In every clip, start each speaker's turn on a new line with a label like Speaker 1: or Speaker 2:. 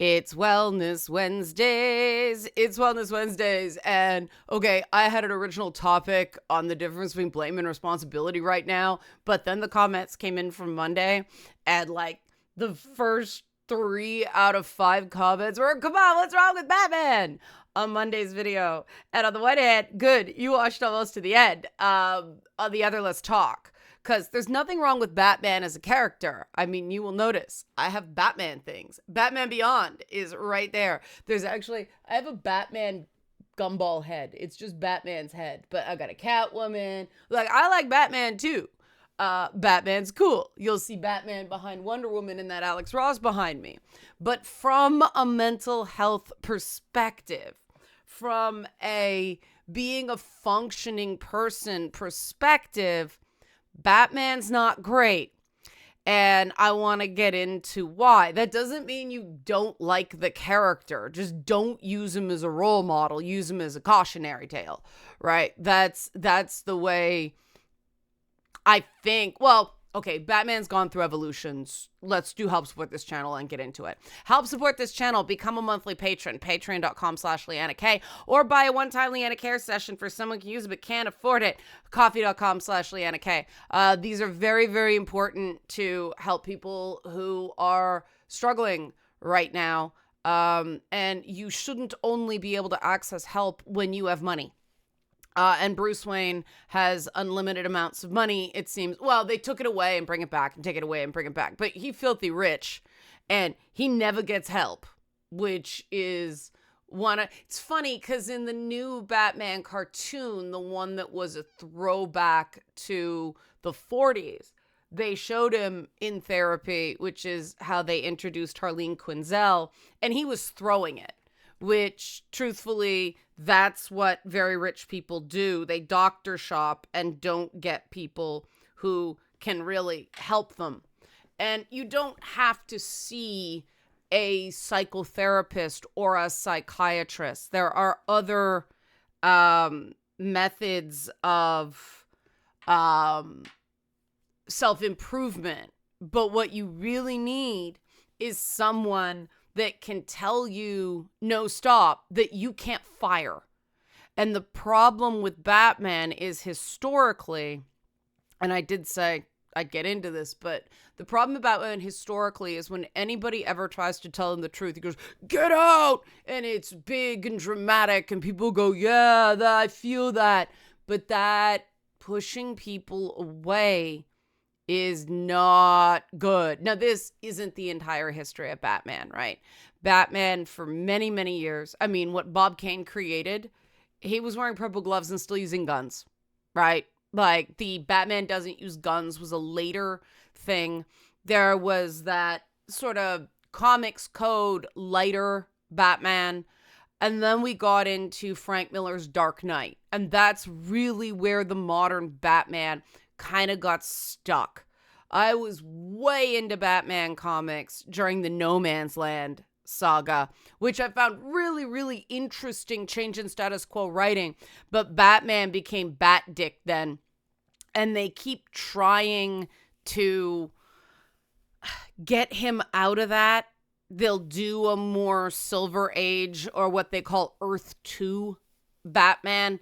Speaker 1: It's Wellness Wednesdays. It's Wellness Wednesdays. And okay, I had an original topic on the difference between blame and responsibility right now, but then the comments came in from Monday and like the first 3 out of 5 comments were, come on, what's wrong with Batman? On Monday's video. And on the one hand, good, you watched almost to the end. On the other, let's talk. Because there's nothing wrong with Batman as a character. I mean, you will notice I have Batman things. Batman Beyond is right there. There's actually, I have a Batman gumball head. It's just Batman's head. But I got a Catwoman. Like, I like Batman too. Batman's cool. You'll see Batman behind Wonder Woman and that Alex Ross behind me. But from a mental health perspective, from a being a functioning person perspective, Batman's not great. And I want to get into why. That doesn't mean you don't like the character. Just don't use him as a role model. Use him as a cautionary tale, right? That's the way I think. Well, okay, Batman's gone through evolutions. Let's do help support this channel and get into it. Help support this channel. Become a monthly patron. Patreon.com/Leanna K. Or buy a one-time Leanna Care session for someone who can use it but can't afford it. Coffee.com/Leanna K. These are very, very important to help people who are struggling right now. And you shouldn't only be able to access help when you have money. And Bruce Wayne has unlimited amounts of money, it seems. Well, they took it away and bring it back and take it away and bring it back. But he filthy rich and he never gets help, which is it's funny because in the new Batman cartoon, the one that was a throwback to the 40s, they showed him in therapy, which is how they introduced Harleen Quinzel, and he was throwing it. Which, truthfully, that's what very rich people do. They doctor shop and don't get people who can really help them. And you don't have to see a psychotherapist or a psychiatrist. There are other methods of self-improvement. But what you really need is someone that can tell you, no, stop, that you can't fire. And the problem with Batman is historically, and I did say I'd get into this, but the problem about Batman historically is when anybody ever tries to tell him the truth, he goes, get out! And it's big and dramatic, and people go, yeah, I feel that. But that pushing people away is not good. Now, this isn't the entire history of Batman, right? Batman, for many, many years, I mean, what Bob Kane created, he was wearing purple gloves and still using guns, right? Like, the Batman doesn't use guns was a later thing. There was that sort of comics code, lighter Batman. And then we got into Frank Miller's Dark Knight. And that's really where the modern Batman kind of got stuck. I was way into Batman comics during the No Man's Land saga, which I found really, really interesting change in status quo writing. But Batman became Bat Dick then. And they keep trying to get him out of that. They'll do a more Silver Age or what they call Earth 2 Batman.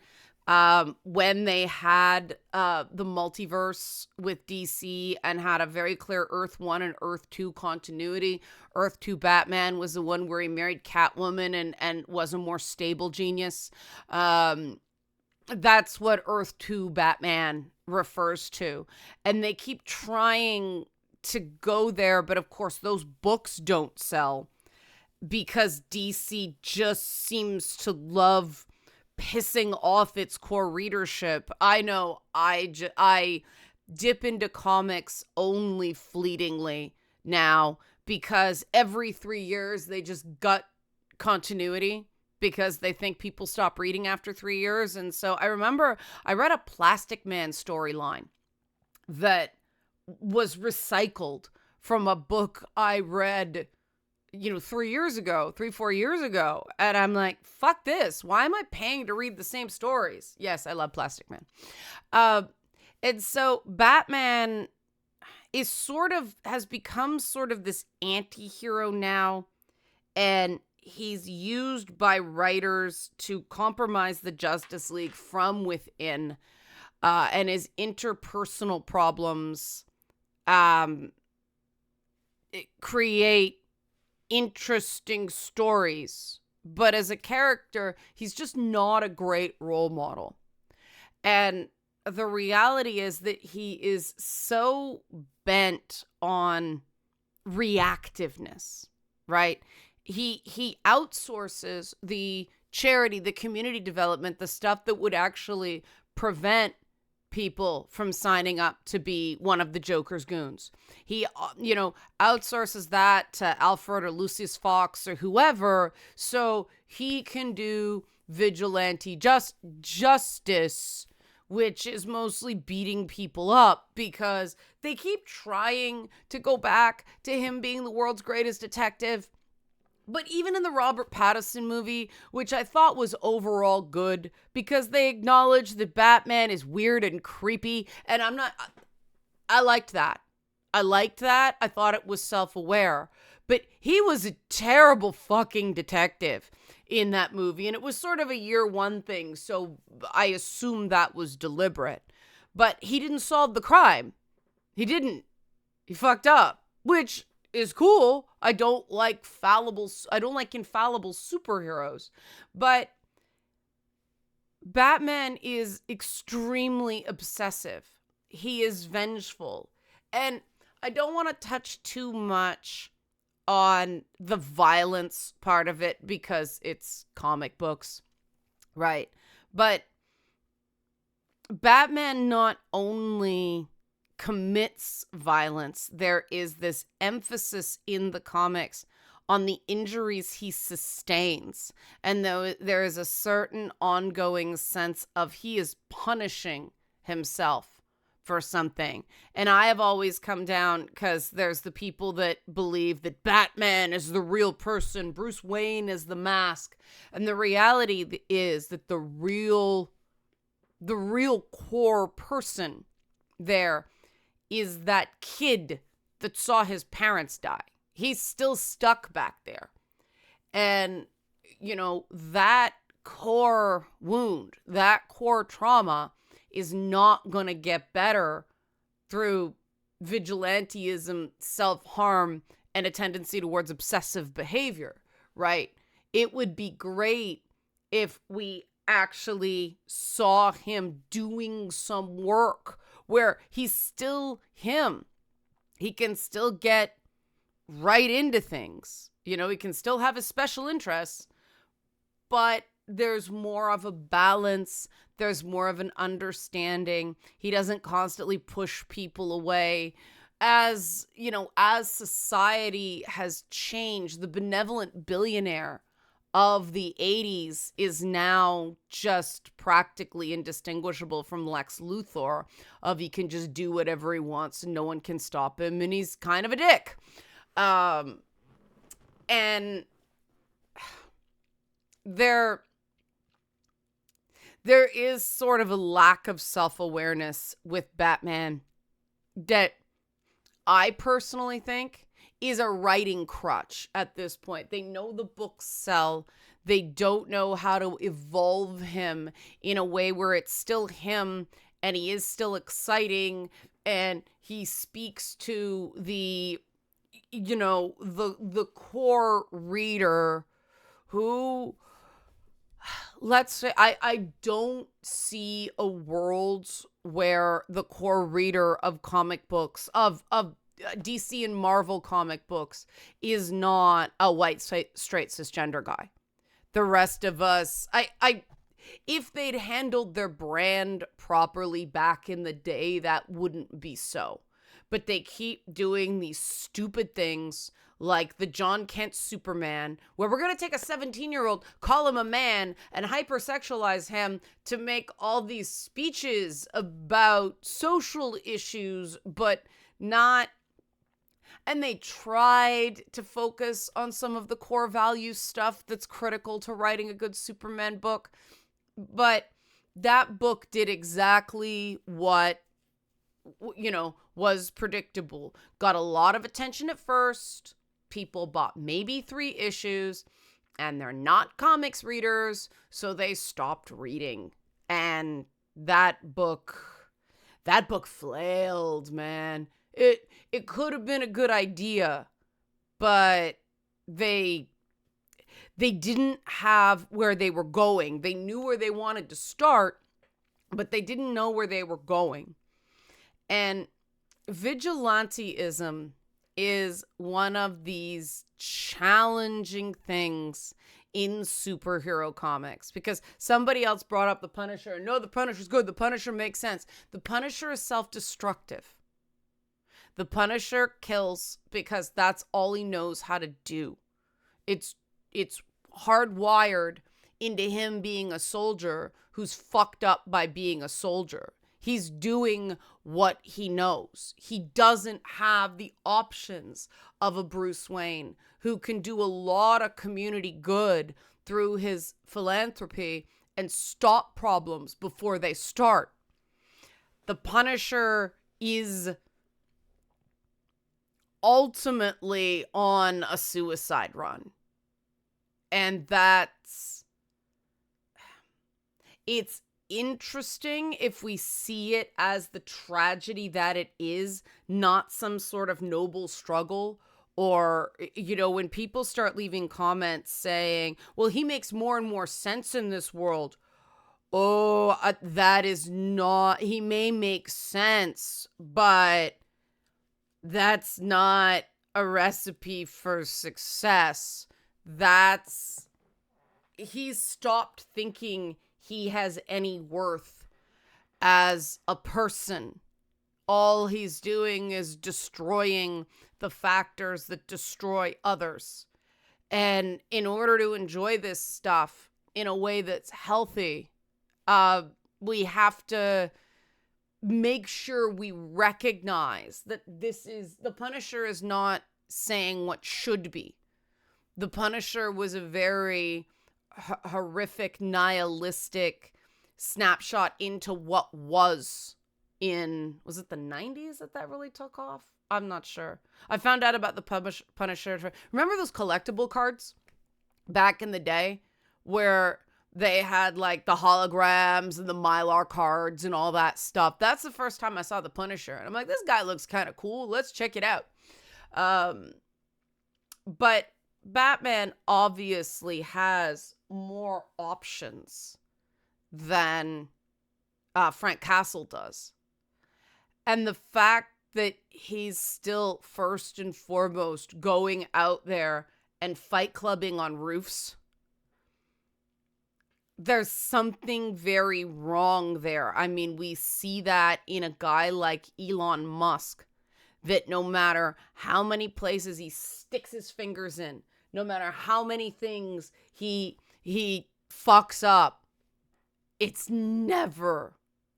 Speaker 1: When they had the multiverse with DC and had a very clear Earth 1 and Earth 2 continuity. Earth 2 Batman was the one where he married Catwoman and was a more stable genius. That's what Earth 2 Batman refers to. And they keep trying to go there, but of course those books don't sell because DC just seems to love pissing off its core readership. I know I dip into comics only fleetingly now because every 3 years they just gut continuity because they think people stop reading after 3 years. And so I remember I read a Plastic Man storyline that was recycled from a book I read 4 years ago. And I'm like, fuck this. Why am I paying to read the same stories? Yes, I love Plastic Man. And so Batman has become sort of this anti-hero now. And he's used by writers to compromise the Justice League from within, and his interpersonal problems create interesting stories. But as a character, he's just not a great role model. And the reality is that he is so bent on reactiveness, right? He outsources the charity, the community development, the stuff that would actually prevent people from signing up to be one of the Joker's goons. He, outsources that to Alfred or Lucius Fox or whoever, so he can do vigilante justice, which is mostly beating people up because they keep trying to go back to him being the world's greatest detective. But even in the Robert Pattinson movie, which I thought was overall good because they acknowledge that Batman is weird and creepy, and I liked that. I thought it was self-aware. But he was a terrible fucking detective in that movie, and it was sort of a year one thing, so I assume that was deliberate. But he didn't solve the crime. He didn't. He fucked up, which is cool. I don't like infallible superheroes. But Batman is extremely obsessive. He is vengeful. And I don't want to touch too much on the violence part of it because it's comic books, right? But Batman not only commits violence, there is this emphasis in the comics on the injuries he sustains. And though there is a certain ongoing sense of he is punishing himself for something. And I have always come down because there's the people that believe that Batman is the real person, Bruce Wayne is the mask. And the reality is that the real core person there is that kid that saw his parents die. He's still stuck back there. And, that core wound, that core trauma is not going to get better through vigilantism, self-harm, and a tendency towards obsessive behavior, right? It would be great if we actually saw him doing some work where he's still him. He can still get right into things. He can still have his special interests, but there's more of a balance. There's more of an understanding. He doesn't constantly push people away. As society has changed, the benevolent billionaire of the 80s is now just practically indistinguishable from Lex Luthor of he can just do whatever he wants and no one can stop him, and he's kind of a dick. And there is sort of a lack of self-awareness with Batman that I personally think is a writing crutch at this point. They know the books sell. They don't know how to evolve him in a way where it's still him and he is still exciting and he speaks to the core reader who, let's say, I don't see a world where the core reader of comic books, of DC and Marvel comic books, is not a white, straight, cisgender guy. The rest of us, if they'd handled their brand properly back in the day, that wouldn't be so. But they keep doing these stupid things like the John Kent Superman, where we're going to take a 17-year-old, call him a man, and hypersexualize him to make all these speeches about social issues, but not. And they tried to focus on some of the core value stuff that's critical to writing a good Superman book. But that book did exactly what, was predictable. Got a lot of attention at first, people bought maybe 3 issues and they're not comics readers, so they stopped reading. And that book flailed, man. It could have been a good idea, but they didn't have where they were going. They knew where they wanted to start, but they didn't know where they were going. And vigilantism is one of these challenging things in superhero comics, because somebody else brought up the Punisher. No, the Punisher's good. The Punisher makes sense. The Punisher is self-destructive. The Punisher kills because that's all he knows how to do. It's hardwired into him being a soldier who's fucked up by being a soldier. He's doing what he knows. He doesn't have the options of a Bruce Wayne who can do a lot of community good through his philanthropy and stop problems before they start. The Punisher is ultimately on a suicide run. And it's interesting if we see it as the tragedy that it is, not some sort of noble struggle. Or, when people start leaving comments saying, well, he makes more and more sense in this world. Oh, that is not, he may make sense, but that's not a recipe for success. He's stopped thinking he has any worth as a person. All he's doing is destroying the factors that destroy others. And in order to enjoy this stuff in a way that's healthy, we have to make sure we recognize that the Punisher is not saying what should be. The Punisher was a very horrific, nihilistic snapshot into what was it the 90s that really took off? I'm not sure. I found out about the Punisher. Remember those collectible cards back in the day where they had like the holograms and the Mylar cards and all that stuff? That's the first time I saw the Punisher. And I'm like, this guy looks kind of cool. Let's check it out. But Batman obviously has more options than Frank Castle does. And the fact that he's still first and foremost going out there and fight clubbing on roofs, there's something very wrong there. I mean, we see that in a guy like Elon Musk, that no matter how many places he sticks his fingers in, no matter how many things he fucks up, it's never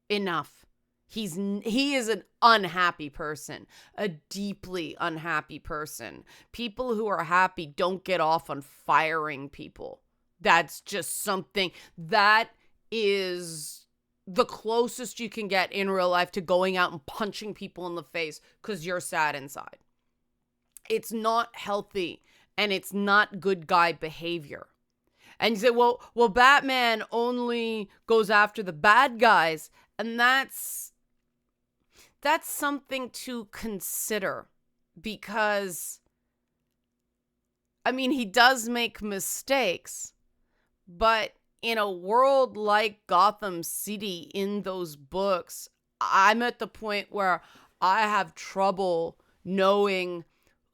Speaker 1: enough. He is an unhappy person, a deeply unhappy person. People who are happy don't get off on firing people. That's just something that is the closest you can get in real life to going out and punching people in the face because you're sad inside. It's not healthy, and it's not good guy behavior. And you say, well, Batman only goes after the bad guys, and that's something to consider, because, I mean, he does make mistakes, but in a world like Gotham City, in those books, I'm at the point where I have trouble knowing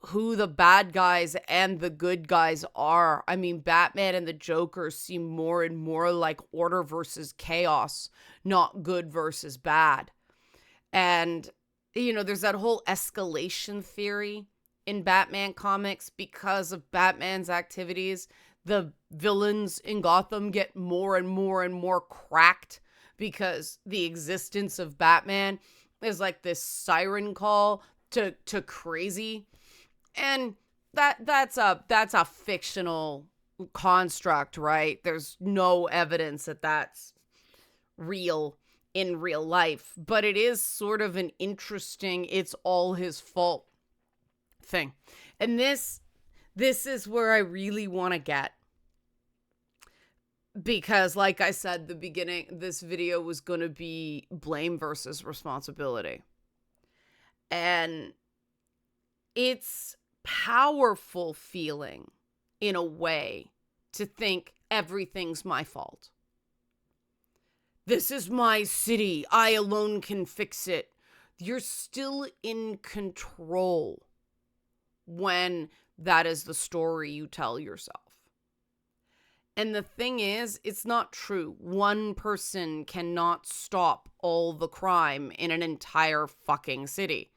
Speaker 1: who the bad guys and the good guys are. I mean, Batman and the Joker seem more and more like order versus chaos, not good versus bad. And, there's that whole escalation theory in Batman comics. Because of Batman's activities, the villains in Gotham get more and more and more cracked, because the existence of Batman is like this siren call to crazy. And that's a fictional construct, right? There's no evidence that that's real in real life, but it is sort of an interesting, it's all his fault thing. And this this is where I really want to get. Because, like I said, the beginning, this video was going to be blame versus responsibility. And it's powerful feeling, in a way, to think everything's my fault. This is my city. I alone can fix it. You're still in control when that is the story you tell yourself. And the thing is, it's not true. One person cannot stop all the crime in an entire fucking city.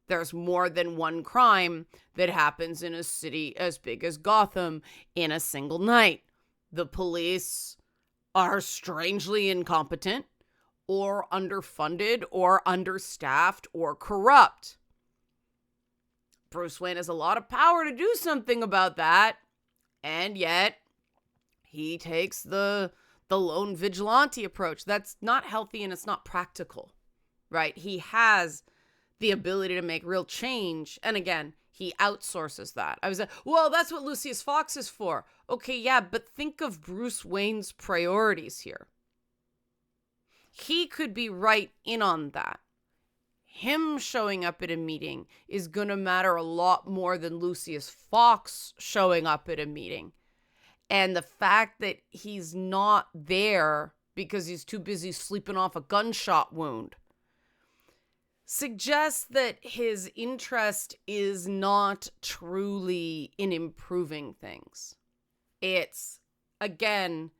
Speaker 1: There's more than one crime that happens in a city as big as Gotham in a single night. The police are strangely incompetent, or underfunded, or understaffed, or corrupt. Bruce Wayne has a lot of power to do something about that, and yet he takes the lone vigilante approach. That's not healthy and it's not practical, right? He has the ability to make real change, and again, he outsources that. I was like, well, that's what Lucius Fox is for. Okay, yeah, but think of Bruce Wayne's priorities here. He could be right in on that. Him showing up at a meeting is going to matter a lot more than Lucius Fox showing up at a meeting. And the fact that he's not there because he's too busy sleeping off a gunshot wound suggests that his interest is not truly in improving things. It's, again,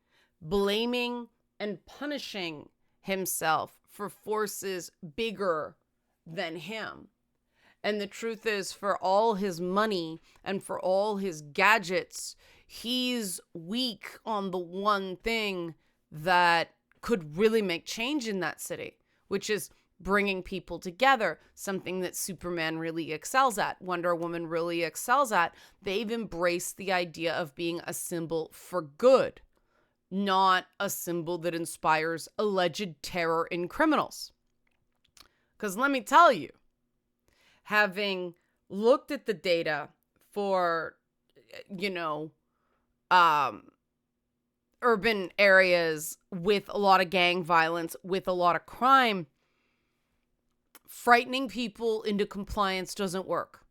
Speaker 1: blaming and punishing himself for forces bigger than him. And the truth is, for all his money and for all his gadgets, he's weak on the one thing that could really make change in that city, which is bringing people together, something that Superman really excels at, Wonder Woman really excels at. They've embraced the idea of being a symbol for good, not a symbol that inspires alleged terror in criminals. Because let me tell you, having looked at the data for, urban areas with a lot of gang violence, with a lot of crime, frightening people into compliance doesn't work.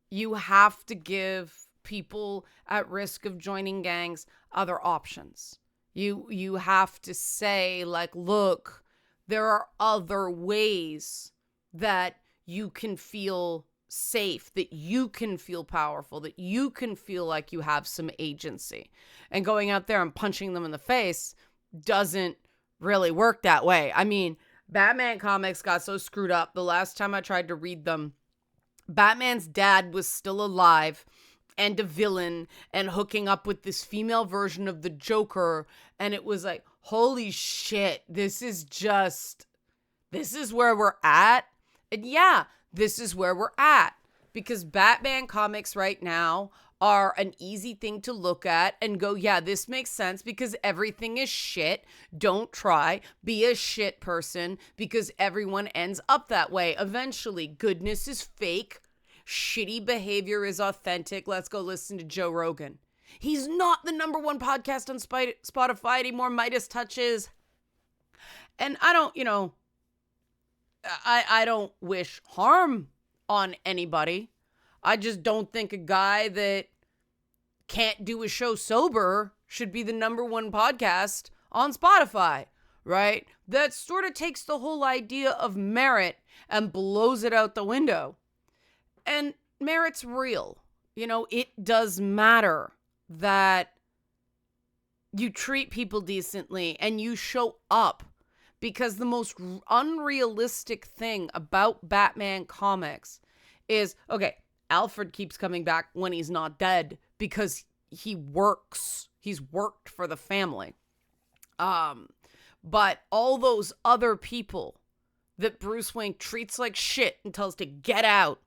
Speaker 1: You have to give people at risk of joining gangs other options. You have to say, like, look, there are other ways that you can feel safe, that you can feel powerful, that you can feel like you have some agency. And going out there and punching them in the face doesn't really work that way. I mean, Batman comics got so screwed up. The last time I tried to read them, Batman's dad was still alive and a villain and hooking up with this female version of the Joker. And it was like, holy shit, this is where we're at. And yeah, this is where we're at, because Batman comics right now are an easy thing to look at and go, yeah, this makes sense because everything is shit. Don't try. Be a shit person because everyone ends up that way. Eventually, goodness is fake. Shitty behavior is authentic. Let's go listen to Joe Rogan. He's not the #1 podcast on Spotify anymore. Midas touches. And I don't wish harm on anybody. I just don't think a guy that can't do a show sober should be the #1 podcast on Spotify, right? That sort of takes the whole idea of merit and blows it out the window. And merit's real. It does matter that you treat people decently and you show up. Because the most unrealistic thing about Batman comics is, okay, Alfred keeps coming back when he's not dead because he works. He's worked for the family. But all those other people that Bruce Wayne treats like shit and tells to get out,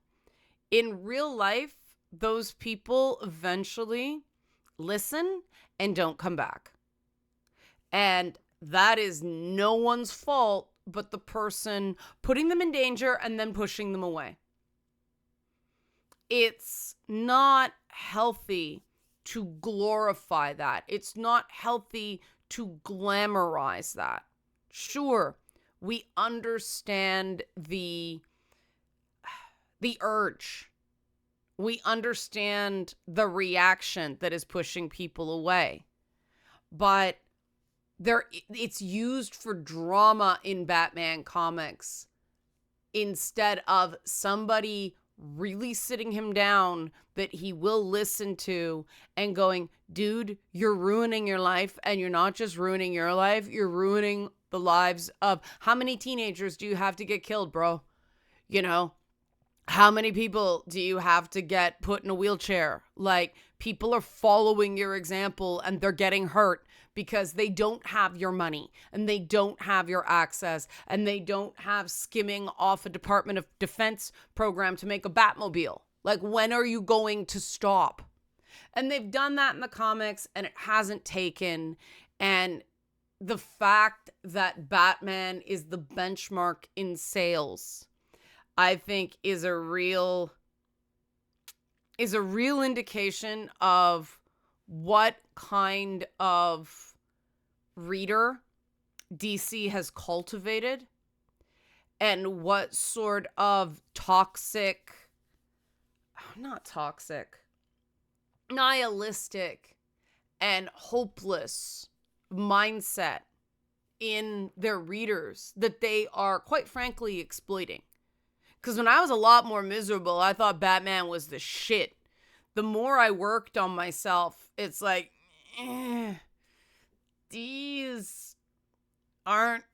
Speaker 1: in real life, those people eventually listen and don't come back. And that is no one's fault but the person putting them in danger and then pushing them away. It's not healthy to glorify that. It's not healthy to glamorize that. Sure, we understand the urge. We understand the reaction that is pushing people away. But it's used for drama in Batman comics instead of somebody really sitting him down that he will listen to and going, dude, you're ruining your life, and you're not just ruining your life, you're ruining the lives of how many teenagers do you have to get killed, bro? You know, how many people do you have to get put in a wheelchair? Like, people are following your example and they're getting hurt because they don't have your money and they don't have your access and they don't have skimming off a Department of Defense program to make a Batmobile. Like, when are you going to stop? And they've done that in the comics and it hasn't taken. And the fact that Batman is the benchmark in sales, I think, is a real indication of what kind of reader DC has cultivated and what sort of nihilistic and hopeless mindset in their readers that they are, quite frankly, exploiting. Because when I was a lot more miserable, I thought Batman was the shit. The more I worked on myself, it's like, these aren't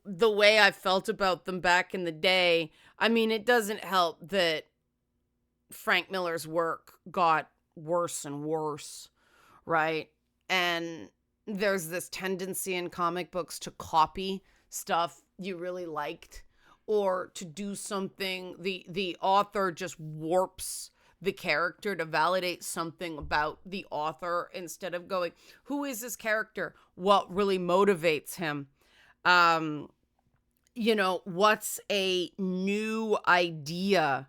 Speaker 1: the way I felt about them back in the day. I mean, it doesn't help that Frank Miller's work got worse and worse, right? And there's this tendency in comic books to copy stuff you really liked, or to do something, the author just warps the character to validate something about the author instead of going, who is this character? What really motivates him? What's a new idea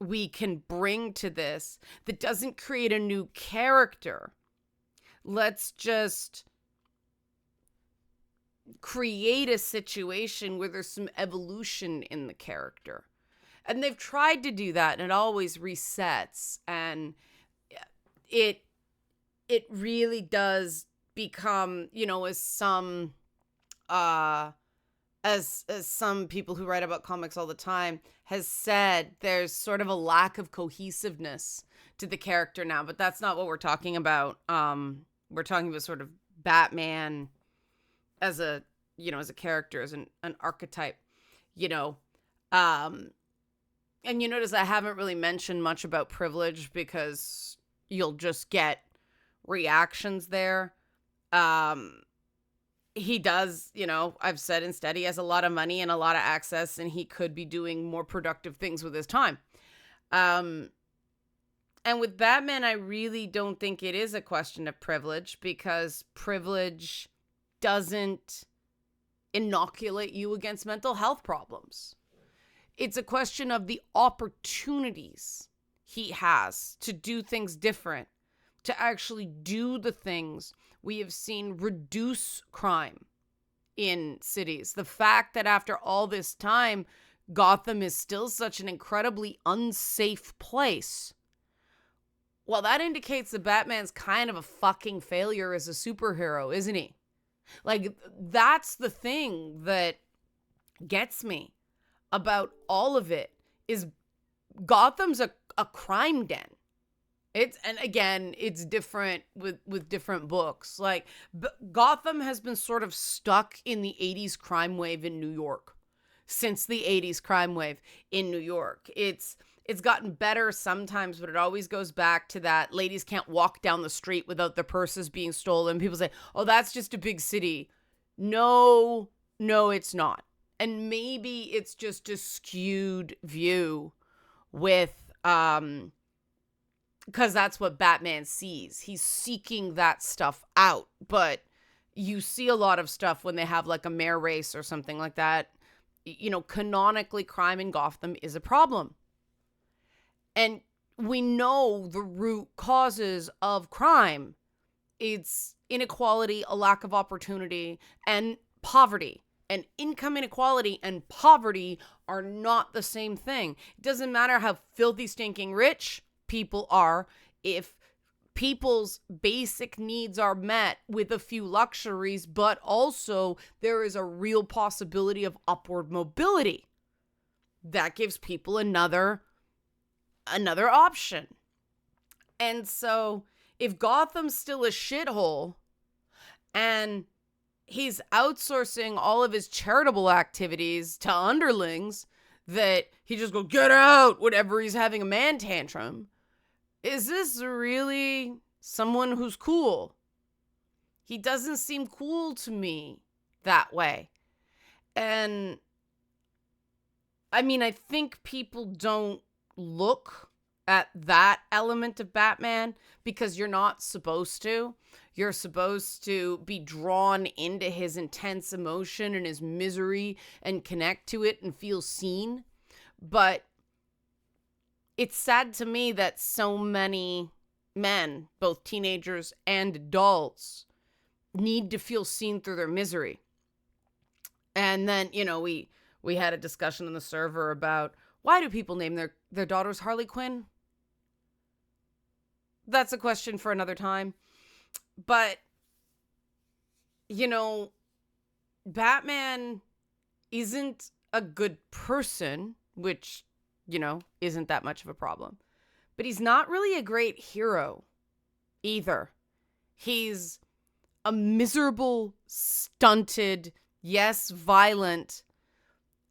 Speaker 1: we can bring to this that doesn't create a new character? Let's just create a situation where there's some evolution in the character. And they've tried to do that, and it always resets. And it really does become, as some people who write about comics all the time has said, there's sort of a lack of cohesiveness to the character now. But that's not what we're talking about. We're talking about sort of Batman as a character, as an archetype, and you notice I haven't really mentioned much about privilege because you'll just get reactions there. He does, I've said instead, he has a lot of money and a lot of access, and he could be doing more productive things with his time. And with Batman, I really don't think it is a question of privilege, because privilege doesn't inoculate you against mental health problems. It's a question of the opportunities he has to do things different, to actually do the things we have seen reduce crime in cities. The fact that after all this time, Gotham is still such an incredibly unsafe place, well, that indicates that Batman's kind of a fucking failure as a superhero, isn't he? Like, that's the thing that gets me about all of it, is Gotham's a crime den. And again, it's different with different books. Like, Gotham has been sort of stuck in the 80s crime wave in New York. Since the 80s crime wave in New York. It's gotten better sometimes, but it always goes back to that ladies can't walk down the street without their purses being stolen. People say, oh, that's just a big city. No, it's not. And maybe it's just a skewed view with, because that's what Batman sees. He's seeking that stuff out. But you see a lot of stuff when they have like a mayor race or something like that. Canonically, crime in Gotham is a problem. And we know the root causes of crime. It's inequality, a lack of opportunity, and poverty. And income inequality and poverty are not the same thing. It doesn't matter how filthy, stinking rich people are. If people's basic needs are met with a few luxuries, but also there is a real possibility of upward mobility, that gives people another option. And so if Gotham's still a shithole and he's outsourcing all of his charitable activities to underlings that he just go get out whenever he's having a man tantrum, is this really someone who's cool? He doesn't seem cool to me that way. And I mean, I think people don't look at that element of Batman because you're not supposed to. You're supposed to be drawn into his intense emotion and his misery and connect to it and feel seen. But it's sad to me that so many men, both teenagers and adults, need to feel seen through their misery. And then, we had a discussion on the server about why do people name their daughters Harley Quinn? That's a question for another time. But, Batman isn't a good person, which, isn't that much of a problem. But he's not really a great hero either. He's a miserable, stunted, yes, violent,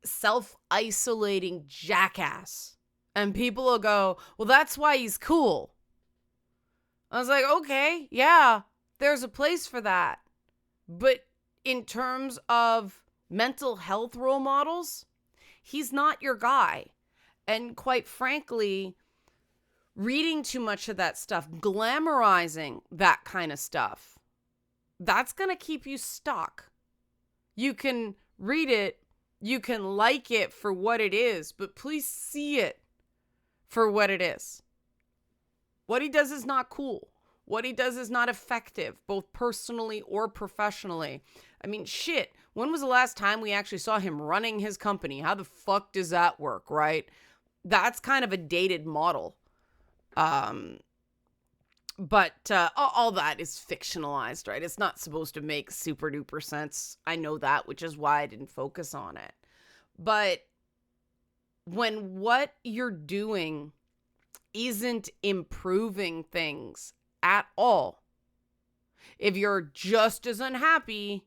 Speaker 1: self-isolating jackass. And people will go, well, that's why he's cool. I was like, okay, yeah, there's a place for that. But in terms of mental health role models, he's not your guy. And quite frankly, reading too much of that stuff, glamorizing that kind of stuff, that's going to keep you stuck. You can read it, you can like it for what it is, but please see it for what it is. What he does is not cool. What he does is not effective, both personally or professionally. I mean, shit, when was the last time we actually saw him running his company? How the fuck does that work, right? That's kind of a dated model. But all that is fictionalized, right? It's not supposed to make super duper sense. I know that, which is why I didn't focus on it. But when what you're doing isn't improving things at all, if you're just as unhappy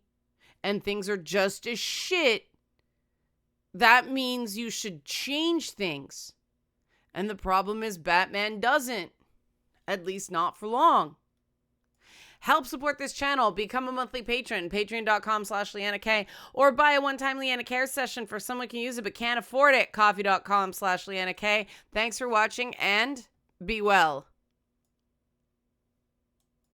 Speaker 1: and things are just as shit, that means you should change things. And the problem is Batman doesn't. At least not for long. Help support this channel. Become a monthly patron. Patreon.com/LeannaK. Or buy a one-time Leanna Care session for someone who can use it but can't afford it. Coffee.com/LeannaK. Thanks for watching and be well.